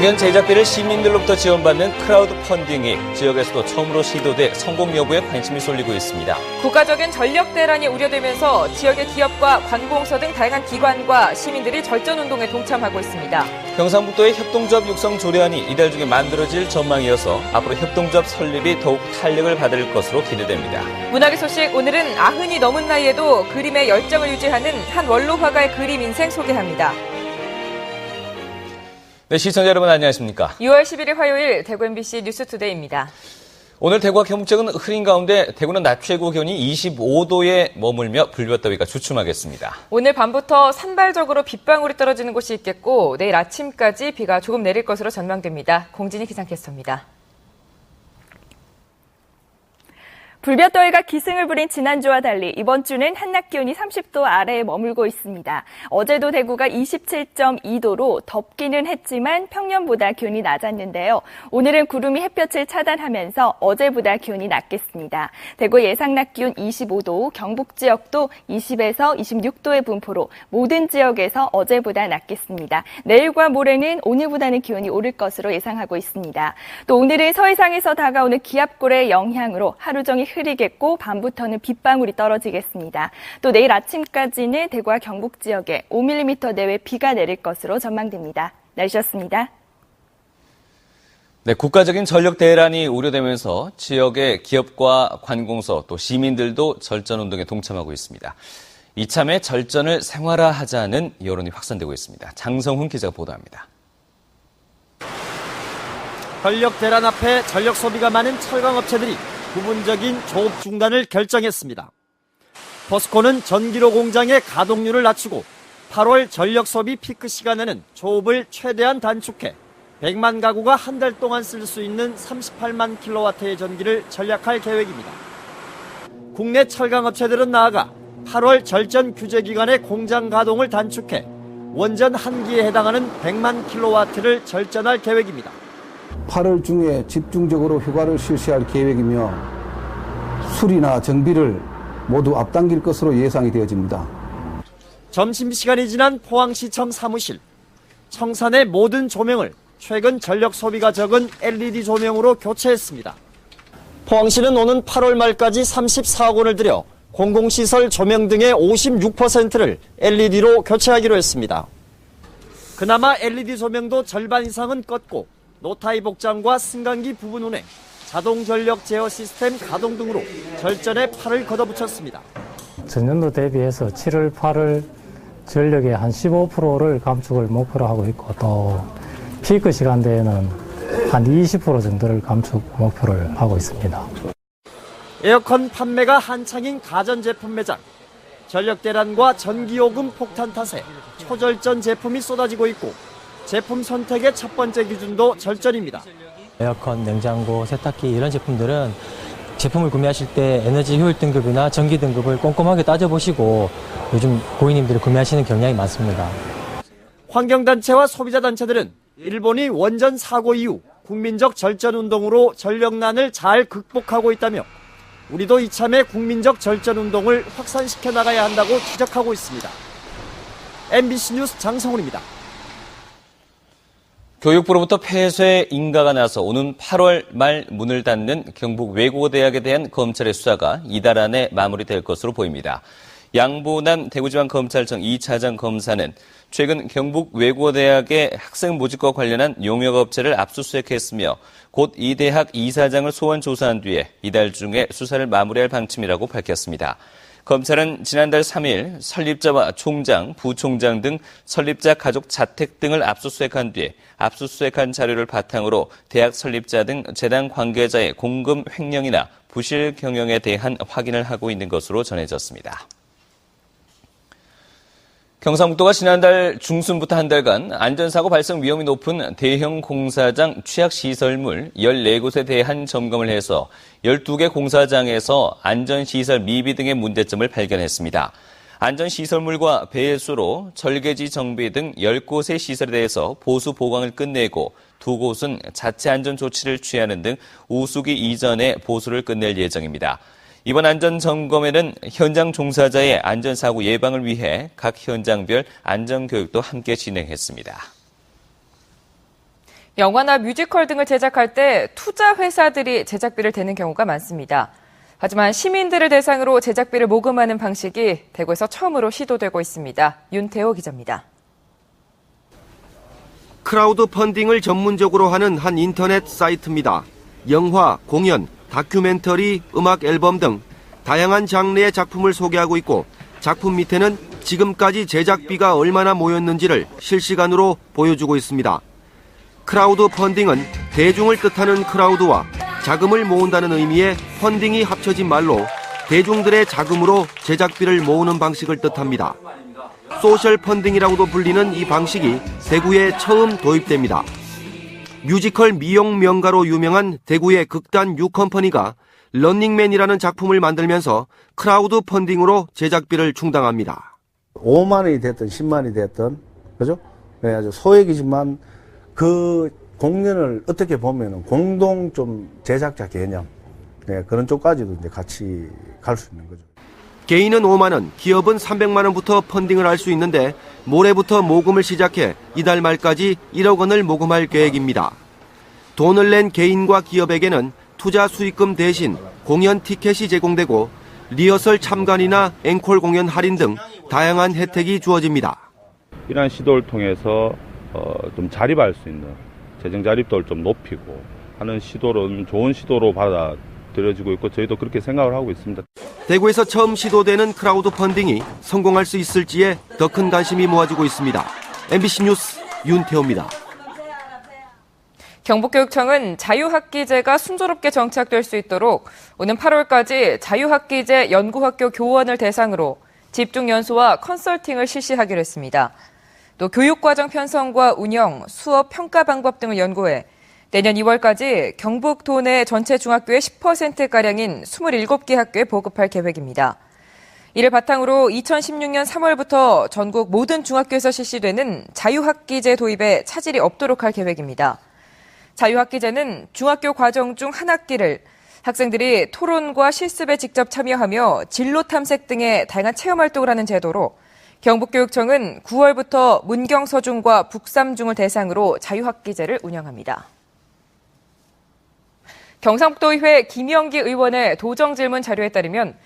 공연 제작비를 시민들로부터 지원받는 크라우드 펀딩이 지역에서도 처음으로 시도돼 성공 여부에 관심이 쏠리고 있습니다. 국가적인 전력 대란이 우려되면서 지역의 기업과 관공서 등 다양한 기관과 시민들이 절전운동에 동참하고 있습니다. 경상북도의 협동조합 육성 조례안이 이달 중에 만들어질 전망이어서 앞으로 협동조합 설립이 더욱 탄력을 받을 것으로 기대됩니다. 문학의 소식, 오늘은 90이 넘은 나이에도 그림에 열정을 유지하는 한 원로 화가의 그림 인생 소개합니다. 네, 시청자 여러분 안녕하십니까? 6월 11일 화요일 대구 MBC 뉴스투데이입니다. 오늘 대구와 경북 지역은 흐린 가운데 대구는 낮 최고 기온이 25도에 머물며 불볕더위가 주춤하겠습니다. 오늘 밤부터 산발적으로 빗방울이 떨어지는 곳이 있겠고 내일 아침까지 비가 조금 내릴 것으로 전망됩니다. 공진희 기상캐스터입니다. 불볕더위가 기승을 부린 지난주와 달리 이번 주는 한낮 기온이 30도 아래에 머물고 있습니다. 어제도 대구가 27.2도로 덥기는 했지만 평년보다 기온이 낮았는데요. 오늘은 구름이 햇볕을 차단하면서 어제보다 기온이 낮겠습니다. 대구 예상 낮 기온 25도, 경북 지역도 20에서 26도의 분포로 모든 지역에서 어제보다 낮겠습니다. 내일과 모레는 오늘보다는 기온이 오를 것으로 예상하고 있습니다. 또 오늘은 서해상에서 다가오는 기압골의 영향으로 하루 종일 흐리겠고 밤부터는 빗방울이 떨어지겠습니다. 또 내일 아침까지는 대구와 경북 지역에 5mm 내외 비가 내릴 것으로 전망됩니다. 날씨였습니다. 네, 국가적인 전력 대란이 우려되면서 지역의 기업과 관공서 또 시민들도 절전운동에 동참하고 있습니다. 이참에 절전을 생활화하자는 여론이 확산되고 있습니다. 장성훈 기자가 보도합니다. 전력 대란 앞에 전력 소비가 많은 철강업체들이 부분적인 조업 중단을 결정했습니다. 포스코는 전기료 공장의 가동률을 낮추고 8월 전력 소비 피크 시간에는 조업을 최대한 단축해 100만 가구가 한 달 동안 쓸 수 있는 38만 킬로와트의 전기를 절약할 계획입니다. 국내 철강업체들은 나아가 8월 절전 규제 기간의 공장 가동을 단축해 원전 한 기에 해당하는 100만 킬로와트를 절전할 계획입니다. 8월 중에 집중적으로 휴가를 실시할 계획이며 수리나 정비를 모두 앞당길 것으로 예상이 되어집니다. 점심시간이 지난 포항시청 사무실. 청산의 모든 조명을 최근 전력 소비가 적은 LED 조명으로 교체했습니다. 포항시는 오는 8월 말까지 34억 원을 들여 공공시설 조명 등의 56%를 LED로 교체하기로 했습니다. 그나마 LED 조명도 절반 이상은 껐고 노타이 복장과 승강기 부분 운행, 자동 전력 제어 시스템 가동 등으로 절전에 팔을 걷어붙였습니다. 전년도 대비해서 7월, 8월 전력의 한 15%를 감축을 목표로 하고 있고 또 피크 시간대에는 한 20% 정도를 감축 목표를 하고 있습니다. 에어컨 판매가 한창인 가전제품 매장. 전력 대란과 전기요금 폭탄 탓에 초절전 제품이 쏟아지고 있고 제품 선택의 첫 번째 기준도 절전입니다. 에어컨, 냉장고, 세탁기 이런 제품들은 제품을 구매하실 때 에너지 효율 등급이나 전기 등급을 꼼꼼하게 따져보시고 요즘 고객님들이 구매하시는 경향이 많습니다. 환경단체와 소비자단체들은 일본이 원전 사고 이후 국민적 절전운동으로 전력난을 잘 극복하고 있다며 우리도 이참에 국민적 절전운동을 확산시켜 나가야 한다고 지적하고 있습니다. MBC 뉴스 장성훈입니다. 교육부로부터 폐쇄 인가가 나서 오는 8월 말 문을 닫는 경북 외고대학에 대한 검찰의 수사가 이달 안에 마무리될 것으로 보입니다. 양보남 대구지방검찰청 2차장 검사는 최근 경북 외고대학의 학생 모집과 관련한 용역업체를 압수수색했으며 곧 이 대학 이사장을 소환 조사한 뒤에 이달 중에 수사를 마무리할 방침이라고 밝혔습니다. 검찰은 지난달 3일 설립자와 총장, 부총장 등 설립자 가족 자택 등을 압수수색한 뒤에 압수수색한 자료를 바탕으로 대학 설립자 등 재단 관계자의 공금 횡령이나 부실 경영에 대한 확인을 하고 있는 것으로 전해졌습니다. 경상북도가 지난달 중순부터 한 달간 안전사고 발생 위험이 높은 대형 공사장 취약시설물 14곳에 대한 점검을 해서 12개 공사장에서 안전시설 미비 등의 문제점을 발견했습니다. 안전시설물과 배수로, 절개지 정비 등 10곳의 시설에 대해서 보수 보강을 끝내고 2곳은 자체 안전 조치를 취하는 등 우수기 이전에 보수를 끝낼 예정입니다. 이번 안전점검에는 현장 종사자의 안전사고 예방을 위해 각 현장별 안전교육도 함께 진행했습니다. 영화나 뮤지컬 등을 제작할 때 투자 회사들이 제작비를 대는 경우가 많습니다. 하지만 시민들을 대상으로 제작비를 모금하는 방식이 대구에서 처음으로 시도되고 있습니다. 윤태호 기자입니다. 크라우드 펀딩을 전문적으로 하는 한 인터넷 사이트입니다. 영화, 공연, 다큐멘터리, 음악 앨범 등 다양한 장르의 작품을 소개하고 있고 작품 밑에는 지금까지 제작비가 얼마나 모였는지를 실시간으로 보여주고 있습니다. 크라우드 펀딩은 대중을 뜻하는 크라우드와 자금을 모은다는 의미의 펀딩이 합쳐진 말로 대중들의 자금으로 제작비를 모으는 방식을 뜻합니다. 소셜 펀딩이라고도 불리는 이 방식이 대구에 처음 도입됩니다. 뮤지컬 미용 명가로 유명한 대구의 극단 유컴퍼니가 런닝맨이라는 작품을 만들면서 크라우드 펀딩으로 제작비를 충당합니다. 5만 원이 됐든 10만 원이 됐든, 그죠? 네, 아주 소액이지만 그 공연을 어떻게 보면 공동 좀 제작자 개념, 네, 그런 쪽까지도 이제 같이 갈 수 있는 거죠. 개인은 5만 원, 기업은 300만 원부터 펀딩을 할 수 있는데 모레부터 모금을 시작해 이달 말까지 1억 원을 모금할 계획입니다. 돈을 낸 개인과 기업에게는 투자 수익금 대신 공연 티켓이 제공되고 리허설 참관이나 앵콜 공연 할인 등 다양한 혜택이 주어집니다. 이러한 시도를 통해서 좀 자립할 수 있는 재정 자립도를 좀 높이고 하는 시도는 좋은 시도로 받아들여지고 있고 저희도 그렇게 생각을 하고 있습니다. 대구에서 처음 시도되는 크라우드 펀딩이 성공할 수 있을지에 더 큰 관심이 모아지고 있습니다. MBC 뉴스 윤태호입니다. 경북교육청은 자유학기제가 순조롭게 정착될 수 있도록 오는 8월까지 자유학기제 연구학교 교원을 대상으로 집중연수와 컨설팅을 실시하기로 했습니다. 또 교육과정 편성과 운영, 수업 평가 방법 등을 연구해 내년 2월까지 경북 도내 전체 중학교의 10%가량인 27개 학교에 보급할 계획입니다. 이를 바탕으로 2016년 3월부터 전국 모든 중학교에서 실시되는 자유학기제 도입에 차질이 없도록 할 계획입니다. 자유학기제는 중학교 과정 중 한 학기를 학생들이 토론과 실습에 직접 참여하며 진로 탐색 등의 다양한 체험 활동을 하는 제도로 경북교육청은 9월부터 문경서중과 북삼중을 대상으로 자유학기제를 운영합니다. 경상북도의회 김영기 의원의 도정질문 자료에 따르면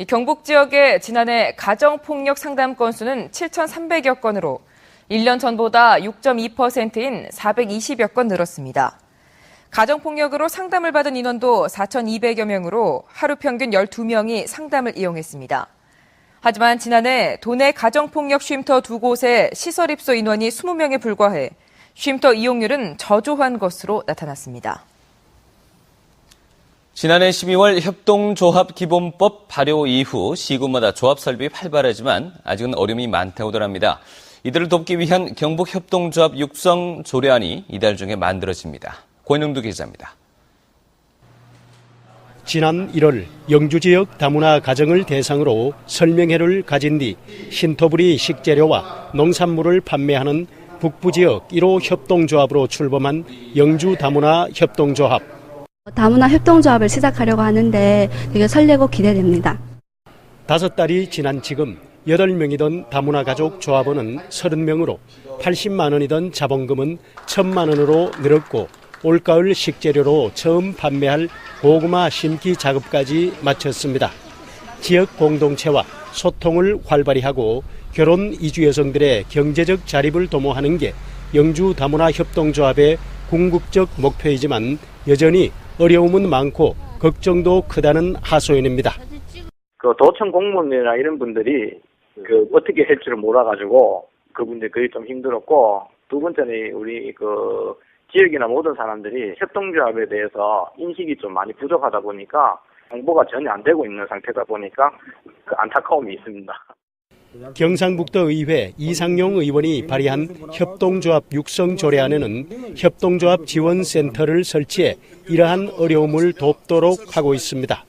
경북 지역의 지난해 가정폭력 상담 건수는 7,300여 건으로 1년 전보다 6.2%인 420여 건 늘었습니다. 가정폭력으로 상담을 받은 인원도 4,200여 명으로 하루 평균 12명이 상담을 이용했습니다. 하지만 지난해 도내 가정폭력 쉼터 2곳의 시설 입소 인원이 20명에 불과해 쉼터 이용률은 저조한 것으로 나타났습니다. 지난해 12월 협동조합 기본법 발효 이후 시군마다 조합 설립이 활발하지만 아직은 어려움이 많다고들 합니다. 이들을 돕기 위한 경북협동조합 육성 조례안이 이달 중에 만들어집니다. 권영두 기자입니다. 지난 1월 영주 지역 다문화 가정을 대상으로 설명회를 가진 뒤 신토부리 식재료와 농산물을 판매하는 북부 지역 1호 협동조합으로 출범한 영주 다문화 협동조합. 다문화 협동조합을 시작하려고 하는데 되게 설레고 기대됩니다. 5달이 지난 지금 8명이던 다문화 가족 조합원은 30명으로 80만 원이던 자본금은 1,000만 원으로 늘었고 올가을 식재료로 처음 판매할 고구마 심기 작업까지 마쳤습니다. 지역 공동체와 소통을 활발히 하고 결혼 이주 여성들의 경제적 자립을 도모하는 게 영주 다문화 협동조합의 궁극적 목표이지만 여전히 어려움은 많고 걱정도 크다는 하소연입니다. 도청 공무원이나 이런 분들이 어떻게 할 줄을 몰라가지고 그분들 그게 좀 힘들었고, 두 번째는 우리 지역이나 모든 사람들이 협동조합에 대해서 인식이 좀 많이 부족하다 보니까 홍보가 전혀 안 되고 있는 상태다 보니까 안타까움이 있습니다. 경상북도 의회 이상용 의원이 발의한 협동조합 육성 조례안에는 협동조합 지원센터를 설치해 이러한 어려움을 돕도록 하고 있습니다.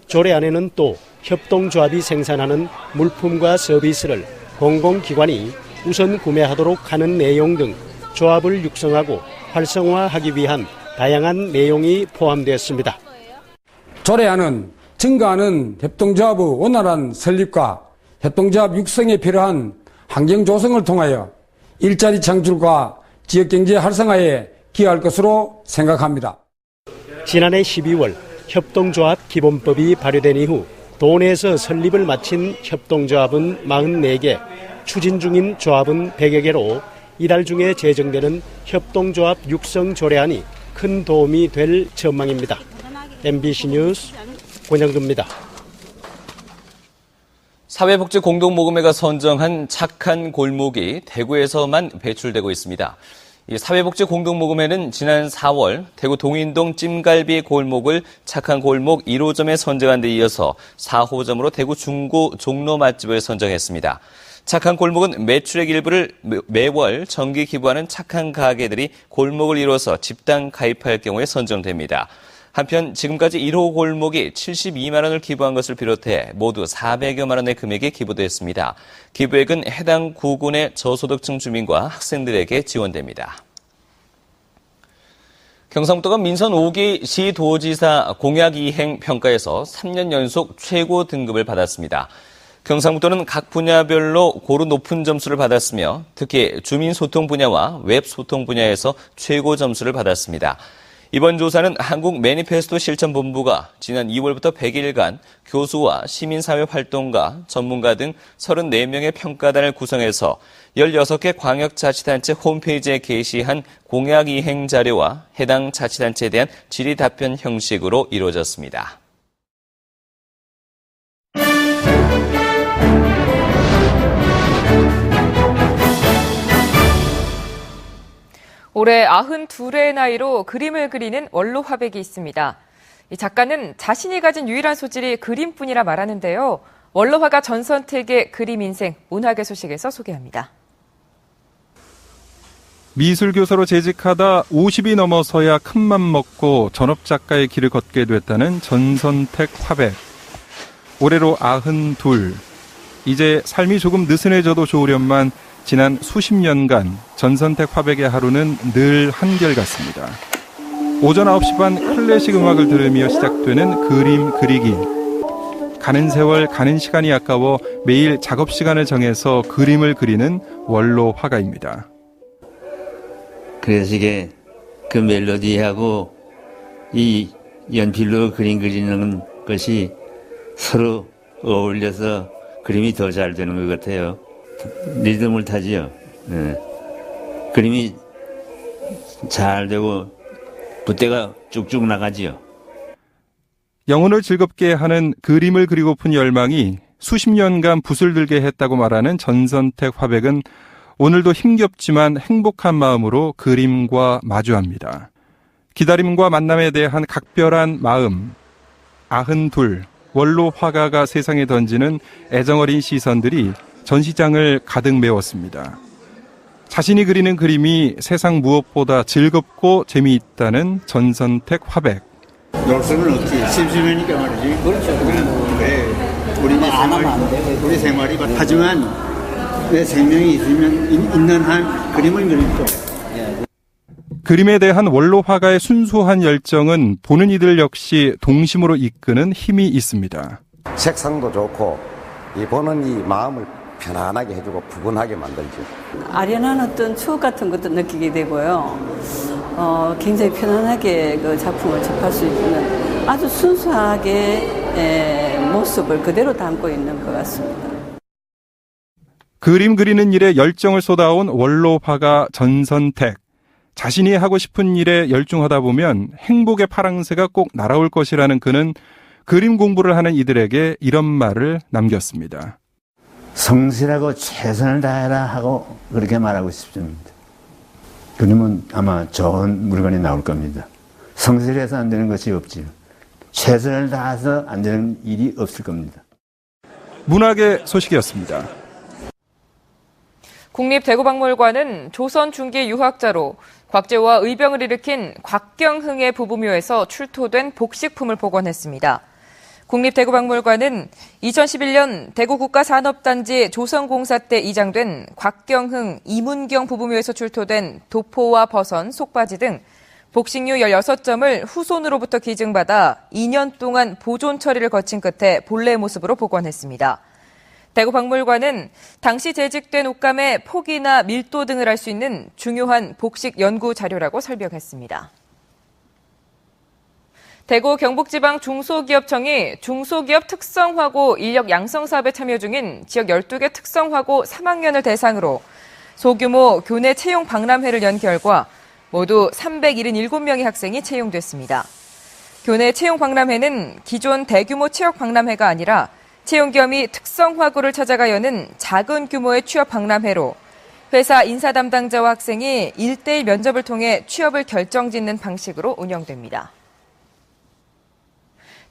조례안에는 또 협동조합이 생산하는 물품과 서비스를 공공기관이 우선 구매하도록 하는 내용 등 조합을 육성하고 활성화하기 위한 다양한 내용이 포함되었습니다. 조례안은 증가하는 협동조합의 원활한 설립과 협동조합 육성에 필요한 환경 조성을 통하여 일자리 창출과 지역경제 활성화에 기여할 것으로 생각합니다. 지난해 12월 협동조합 기본법이 발효된 이후 도내에서 설립을 마친 협동조합은 44개, 추진 중인 조합은 100여 개로 이달 중에 제정되는 협동조합 육성 조례안이 큰 도움이 될 전망입니다. MBC 뉴스 권영두입니다. 사회복지공동모금회가 선정한 착한 골목이 대구에서만 배출되고 있습니다. 이 사회복지공동모금회는 지난 4월 대구 동인동 찜갈비 골목을 착한 골목 1호점에 선정한 데 이어서 4호점으로 대구 중구 종로 맛집을 선정했습니다. 착한 골목은 매출액 일부를 매월 정기 기부하는 착한 가게들이 골목을 이뤄서 집단 가입할 경우에 선정됩니다. 한편 지금까지 1호 골목이 72만 원을 기부한 것을 비롯해 모두 400여만 원의 금액이 기부됐습니다. 기부액은 해당 구군의 저소득층 주민과 학생들에게 지원됩니다. 경상북도가 민선 5기 시도지사 공약 이행 평가에서 3년 연속 최고 등급을 받았습니다. 경상북도는 각 분야별로 고루 높은 점수를 받았으며 특히 주민소통 분야와 웹소통 분야에서 최고 점수를 받았습니다. 이번 조사는 한국 매니페스토 실천본부가 지난 2월부터 100일간 교수와 시민사회 활동가, 전문가 등 34명의 평가단을 구성해서 16개 광역자치단체 홈페이지에 게시한 공약 이행 자료와 해당 자치단체에 대한 질의 답변 형식으로 이루어졌습니다. 올해 92의 나이로 그림을 그리는 원로 화백이 있습니다. 이 작가는 자신이 가진 유일한 소질이 그림뿐이라 말하는데요. 원로 화가 전선택의 그림 인생, 문화계 소식에서 소개합니다. 미술교사로 재직하다 50이 넘어서야 큰맘 먹고 전업작가의 길을 걷게 됐다는 전선택 화백. 올해로 92. 이제 삶이 조금 느슨해져도 좋으련만 지난 수십 년간 전선택 화백의 하루는 늘 한결같습니다. 오전 9시 반 클래식 음악을 들으며 시작되는 그림 그리기. 가는 세월 가는 시간이 아까워 매일 작업 시간을 정해서 그림을 그리는 원로 화가입니다. 그래서 이게 그 멜로디하고 이 연필로 그림 그리는 것이 서로 어울려서 그림이 더 잘 되는 것 같아요. 리듬을 타지요. 네. 그림이 잘 되고 붓대가 쭉쭉 나가지요. 영혼을 즐겁게 하는 그림을 그리고픈 열망이 수십 년간 붓을 들게 했다고 말하는 전선택 화백은 오늘도 힘겹지만 행복한 마음으로 그림과 마주합니다. 기다림과 만남에 대한 각별한 마음. 92 원로 화가가 세상에 던지는 애정어린 시선들이 전시장을 가득 메웠습니다. 자신이 그리는 그림이 세상 무엇보다 즐겁고 재미있다는 전선택 화백. 놀 수는 없지. 심심하니까 말이지. 그렇죠. 그래. 우리 생활, 우리 생활이. 하지만 내 생명이 있으면 있는 한 그림을 그리죠. 그림에 대한 원로 화가의 순수한 열정은 보는 이들 역시 동심으로 이끄는 힘이 있습니다. 색상도 좋고 이 보는 이 마음을 편안하게 해주고 부근하게 만들죠. 아련한 어떤 추억 같은 것도 느끼게 되고요. 굉장히 편안하게 그 작품을 접할 수 있는 아주 순수하게 모습을 그대로 담고 있는 것 같습니다. 그림 그리는 일에 열정을 쏟아온 원로 화가 전선택. 자신이 하고 싶은 일에 열중하다 보면 행복의 파랑새가 꼭 날아올 것이라는 그는 그림 공부를 하는 이들에게 이런 말을 남겼습니다. 성실하고 최선을 다해라 하고 그렇게 말하고 싶습니다. 그러면 아마 좋은 물건이 나올 겁니다. 성실해서 안 되는 것이 없지요. 최선을 다해서 안 되는 일이 없을 겁니다. 문학의 소식이었습니다. 국립대구박물관은 조선 중기 유학자로 곽제와 의병을 일으킨 곽경흥의 부부묘에서 출토된 복식품을 복원했습니다. 국립대구박물관은 2011년 대구국가산업단지 조선공사 때 이장된 곽경흥, 이문경 부부묘에서 출토된 도포와 버선, 속바지 등 복식류 16점을 후손으로부터 기증받아 2년 동안 보존 처리를 거친 끝에 본래 모습으로 복원했습니다. 대구박물관은 당시 재직된 옷감의 폭이나 밀도 등을 알 수 있는 중요한 복식 연구 자료라고 설명했습니다. 대구 경북지방 중소기업청이 중소기업 특성화고 인력 양성 사업에 참여 중인 지역 12개 특성화고 3학년을 대상으로 소규모 교내 채용 박람회를 연 결과 모두 377명의 학생이 채용됐습니다. 교내 채용 박람회는 기존 대규모 취업 박람회가 아니라 채용기업이 특성화고를 찾아가 여는 작은 규모의 취업 박람회로 회사 인사 담당자와 학생이 1대1 면접을 통해 취업을 결정짓는 방식으로 운영됩니다.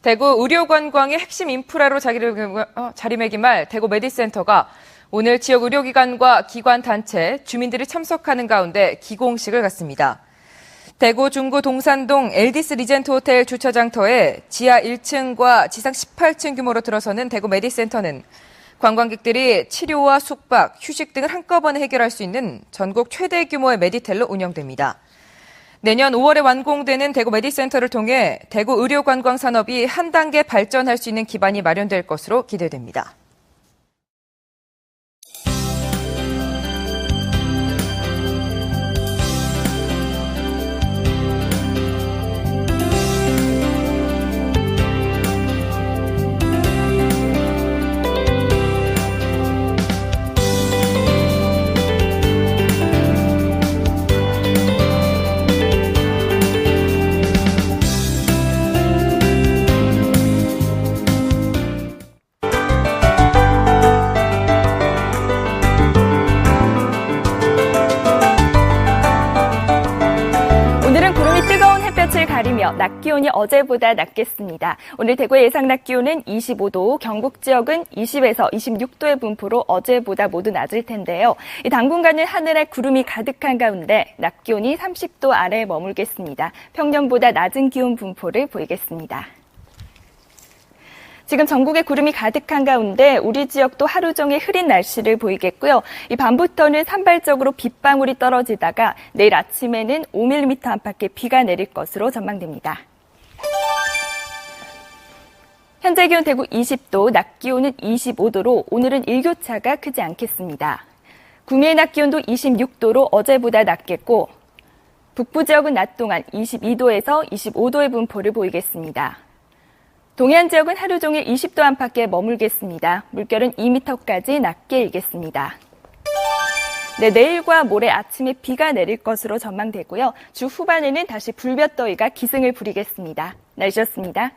대구 의료관광의 핵심 인프라로 자리매김할 대구 메디센터가 오늘 지역 의료기관과 기관단체, 주민들이 참석하는 가운데 기공식을 갖습니다. 대구 중구 동산동 LDS 리젠트 호텔 주차장터에 지하 1층과 지상 18층 규모로 들어서는 대구 메디센터는 관광객들이 치료와 숙박, 휴식 등을 한꺼번에 해결할 수 있는 전국 최대 규모의 메디텔로 운영됩니다. 내년 5월에 완공되는 대구 메디센터를 통해 대구 의료관광 산업이 한 단계 발전할 수 있는 기반이 마련될 것으로 기대됩니다. 가리며 낮 기온이 어제보다 낮겠습니다. 오늘 대구의 예상 낮 기온은 25도, 경북 지역은 20에서 26도의 분포로 어제보다 모두 낮을 텐데요. 당분간은 하늘에 구름이 가득한 가운데 낮 기온이 30도 아래에 머물겠습니다. 평년보다 낮은 기온 분포를 보이겠습니다. 지금 전국에 구름이 가득한 가운데 우리 지역도 하루 종일 흐린 날씨를 보이겠고요. 이 밤부터는 산발적으로 빗방울이 떨어지다가 내일 아침에는 5mm 안팎의 비가 내릴 것으로 전망됩니다. 현재 기온 대구 20도, 낮 기온은 25도로 오늘은 일교차가 크지 않겠습니다. 구미의 낮 기온도 26도로 어제보다 낮겠고 북부 지역은 낮 동안 22도에서 25도의 분포를 보이겠습니다. 동해안 지역은 하루 종일 20도 안팎에 머물겠습니다. 물결은 2m까지 낮게 일겠습니다. 내일과 모레 아침에 비가 내릴 것으로 전망되고요. 주 후반에는 다시 불볕더위가 기승을 부리겠습니다. 날씨였습니다.